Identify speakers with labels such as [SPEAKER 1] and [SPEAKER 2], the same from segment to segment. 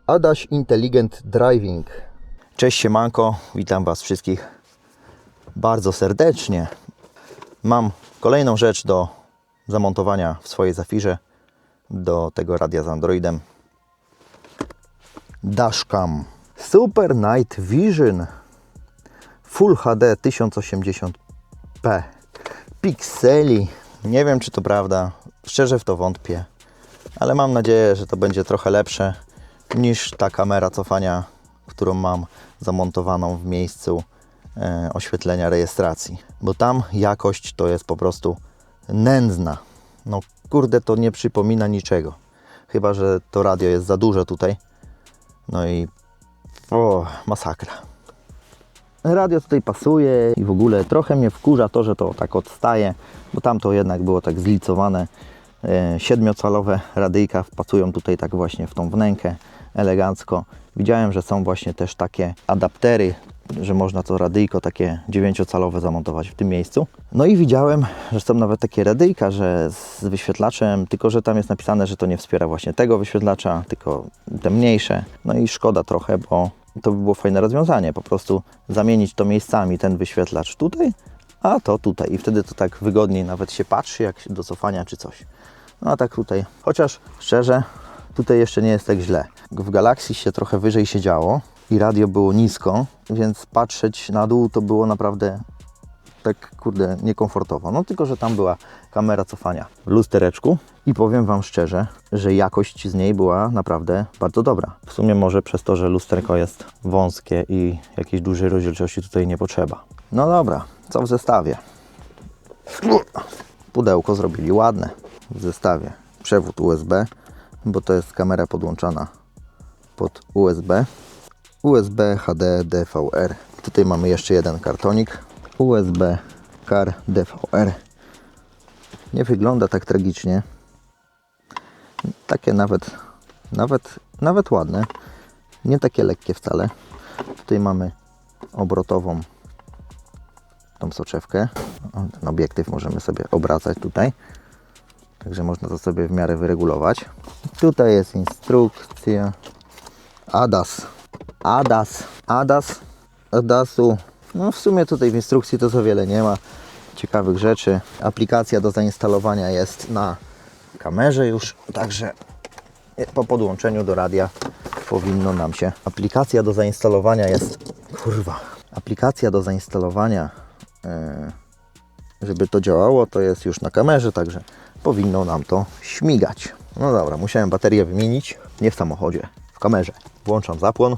[SPEAKER 1] Adaś Intelligent Driving. Cześć siemanko, witam Was wszystkich bardzo serdecznie. Mam kolejną rzecz do zamontowania w swojej Zafirze do tego radia z Androidem. Dashcam Super Night Vision Full HD 1080p pikseli. Nie wiem, czy to prawda, szczerze w to wątpię, ale mam nadzieję, że to będzie trochę lepsze niż ta kamera cofania, którą mam zamontowaną w miejscu oświetlenia rejestracji, bo tam jakość to jest po prostu nędzna. No kurde, to nie przypomina niczego, chyba że to radio jest za duże tutaj, no i masakra. Radio tutaj pasuje i w ogóle trochę mnie wkurza to, że to tak odstaje, bo tam to jednak było tak zlicowane. 7-calowe radyjka wpasują tutaj tak właśnie w tą wnękę elegancko. Widziałem, że są właśnie też takie adaptery, że można to radyjko takie 9-calowe zamontować w tym miejscu. No i widziałem, że są nawet takie radyjka, że z wyświetlaczem, tylko że tam jest napisane, że to nie wspiera właśnie tego wyświetlacza, tylko te mniejsze. No i szkoda trochę, bo to by było fajne rozwiązanie, po prostu zamienić to miejscami, ten wyświetlacz tutaj, a to tutaj i wtedy to tak wygodniej nawet się patrzy, jak do cofania czy coś. No a tak tutaj, chociaż szczerze, tutaj jeszcze nie jest tak źle. W Galaxy się trochę wyżej siedziało i radio było nisko, więc patrzeć na dół to było naprawdę tak kurde niekomfortowo. No tylko, że tam była kamera cofania w lustereczku i powiem Wam szczerze, że jakość z niej była naprawdę bardzo dobra. W sumie może przez to, że lusterko jest wąskie i jakiejś dużej rozdzielczości tutaj nie potrzeba. No dobra, co w zestawie? Pudełko zrobili ładne w zestawie. Przewód USB, bo to jest kamera podłączana pod USB. USB HD DVR. Tutaj mamy jeszcze jeden kartonik. USB Car DVR. Nie wygląda tak tragicznie. Takie nawet ładne. Nie takie lekkie wcale. Tutaj mamy obrotową tą soczewkę. Ten obiektyw możemy sobie obracać tutaj. Także można to sobie w miarę wyregulować. Tutaj jest instrukcja. Adasu. No w sumie tutaj w instrukcji to za wiele nie ma ciekawych rzeczy. Aplikacja do zainstalowania jest na kamerze już, także po podłączeniu do radia powinno nam się... Aplikacja do zainstalowania jest... Aplikacja do zainstalowania, żeby to działało, to jest już na kamerze, także powinno nam to śmigać. No dobra, musiałem baterię wymienić, nie w samochodzie, w kamerze. Włączam zapłon.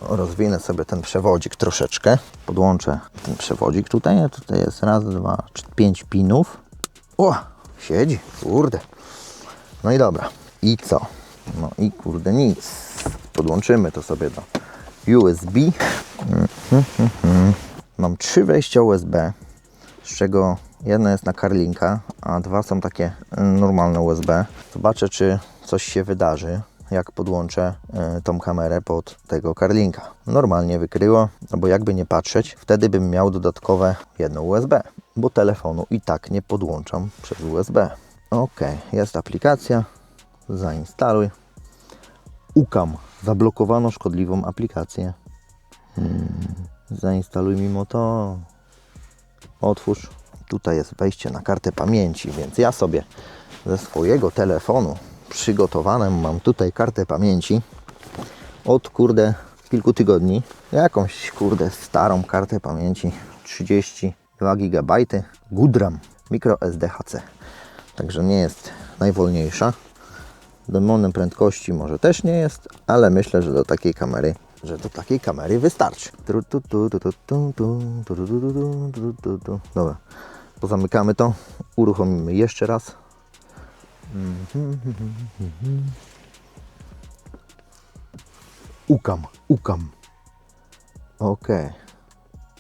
[SPEAKER 1] Rozwinę sobie ten przewodzik troszeczkę. Podłączę ten przewodzik tutaj. Tutaj jest raz, dwa, 5 pinów. O, siedzi, kurde. No i dobra. I co? No i kurde nic. Podłączymy to sobie do USB. Mam 3 wejścia USB, z czego jedno jest na Carlinka, a 2 są takie normalne USB. Zobaczę, czy coś się wydarzy, jak podłączę tą kamerę pod tego Carlinka. Normalnie wykryło, no bo jakby nie patrzeć, wtedy bym miał dodatkowe jedno USB, bo telefonu i tak nie podłączam przez USB. Ok, jest aplikacja, zainstaluj. UKAM, zablokowano szkodliwą aplikację. Zainstaluj mimo to. Otwórz. Tutaj jest wejście na kartę pamięci, więc ja sobie ze swojego telefonu przygotowaną mam tutaj kartę pamięci od kilku tygodni. Jakąś starą kartę pamięci 32 GB Goodram microSD-HC. Także nie jest najwolniejsza. Demonem prędkości może też nie jest, ale myślę, że do takiej kamery wystarczy. Dobra, pozamykamy to, uruchomimy jeszcze raz. UKAM. Ok.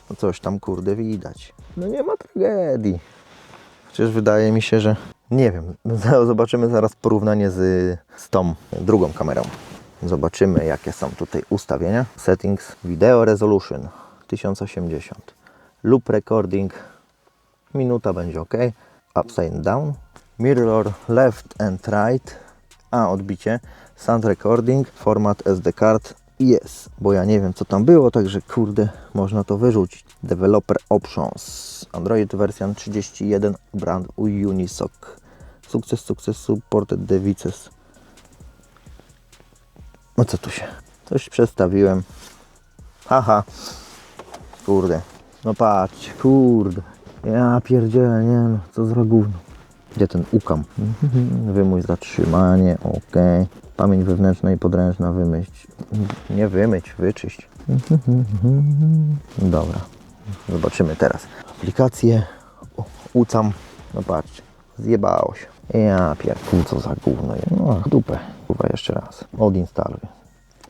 [SPEAKER 1] No coś tam widać. No nie ma tragedii. Chociaż wydaje mi się, że nie wiem. Zobaczymy zaraz porównanie z tą drugą kamerą. Zobaczymy, jakie są tutaj ustawienia. Settings, Video Resolution 1080. Loop Recording. Minuta będzie ok. Upside Down. Mirror left and right. A, odbicie. Sound recording, format SD card. Jest, bo ja nie wiem co tam było, także kurde, można to wyrzucić. Developer options. Android wersja 31 brand Unisoc. Success supported devices. No co tu się? Coś przestawiłem. Haha. Kurde. No patrz, kurde. Ja pierdzielę, nie no, co za gówno. Gdzie ten ukam? Wymój zatrzymanie, ok. Pamięć wewnętrzna i podręczna wymyć. Nie wymyć, wyczyść. Dobra. Zobaczymy teraz. Aplikację. Ucam. No patrz. Zjebało się. Ja pierdolę, co za gówno. No dupę. Kurwa jeszcze raz. Odinstaluję.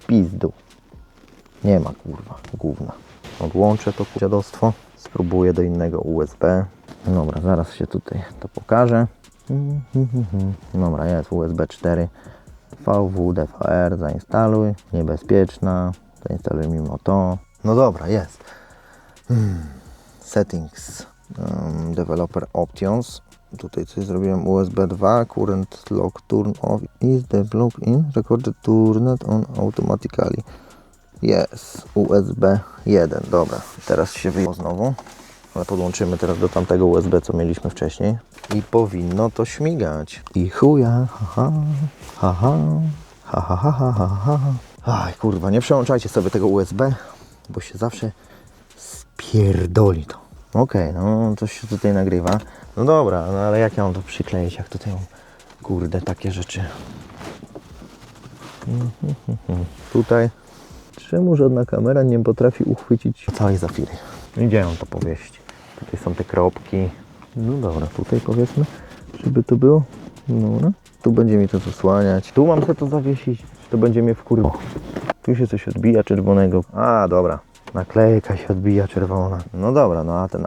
[SPEAKER 1] Pizdu. Nie ma kurwa. Gówna. Odłączę to dziadostwo. Spróbuję do innego USB. Dobra, zaraz się tutaj to pokażę. Dobra, jest USB 4. VW, DVR, zainstaluj. Niebezpieczna. Zainstaluj mimo to. No dobra, jest. Settings. Developer options. Tutaj coś zrobiłem. USB 2. Current lock turn off. Is the block in? Recorded turned on automatically. Jest. USB 1. Dobra. Teraz się wyjdzie znowu. Ale podłączymy teraz do tamtego USB, co mieliśmy wcześniej. I powinno to śmigać. I chuja. Haha. Haha. Haha. Haha. Haha. Aj kurwa, nie przełączajcie sobie tego USB, bo się zawsze spierdoli to. Okej, no coś się tutaj nagrywa. No dobra, no ale jak ja mam to przykleić, jak tutaj mam, kurde, takie rzeczy. Tutaj. Czemu żadna kamera nie potrafi uchwycić całej zafiry? Gdzie ją to powieść? Tutaj są te kropki. No dobra, tutaj powiedzmy, żeby to było. Dobra. Tu będzie mi to zasłaniać. Tu mam sobie to zawiesić. To będzie mnie wkurwiło. Tu się coś odbija czerwonego. A, dobra. Naklejka się odbija czerwona. No dobra, no a ten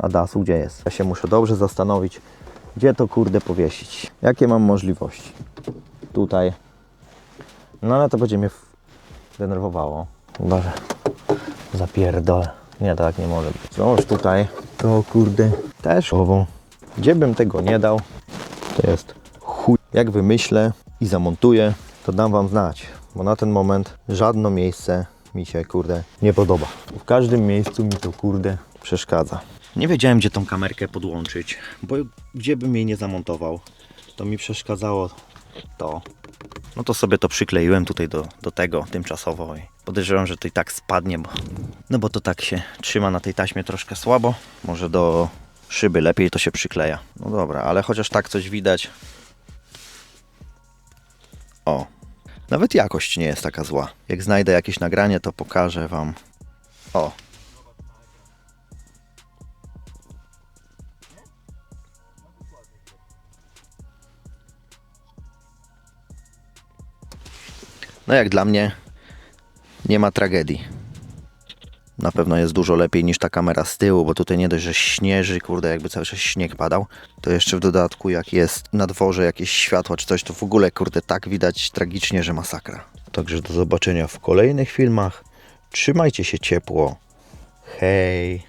[SPEAKER 1] ADAS-u gdzie jest? Ja się muszę dobrze zastanowić, gdzie to kurde powiesić. Jakie mam możliwości? Tutaj. No ale to będzie mnie denerwowało. Boże. Zapierdolę. Nie, tak nie może być. Znowu tutaj. To kurde. Też ową. Gdzie bym tego nie dał, to jest chuj. Jak wymyślę i zamontuję, to dam wam znać. Bo na ten moment żadne miejsce mi się kurde nie podoba. W każdym miejscu mi to kurde przeszkadza. Nie wiedziałem, gdzie tą kamerkę podłączyć, bo gdzie bym jej nie zamontował, to mi przeszkadzało to. No to sobie to przykleiłem tutaj do tego tymczasowo i podejrzewam, że to i tak spadnie, bo to tak się trzyma na tej taśmie troszkę słabo. Może do szyby lepiej to się przykleja. No dobra, ale chociaż tak coś widać. O, nawet jakość nie jest taka zła. Jak znajdę jakieś nagranie, to pokażę wam. O. No jak dla mnie nie ma tragedii. Na pewno jest dużo lepiej niż ta kamera z tyłu, bo tutaj nie dość, że śnieży, kurde, jakby cały czas śnieg padał, to jeszcze w dodatku jak jest na dworze jakieś światło czy coś, to w ogóle, kurde, tak widać tragicznie, że masakra. Także do zobaczenia w kolejnych filmach. Trzymajcie się ciepło. Hej!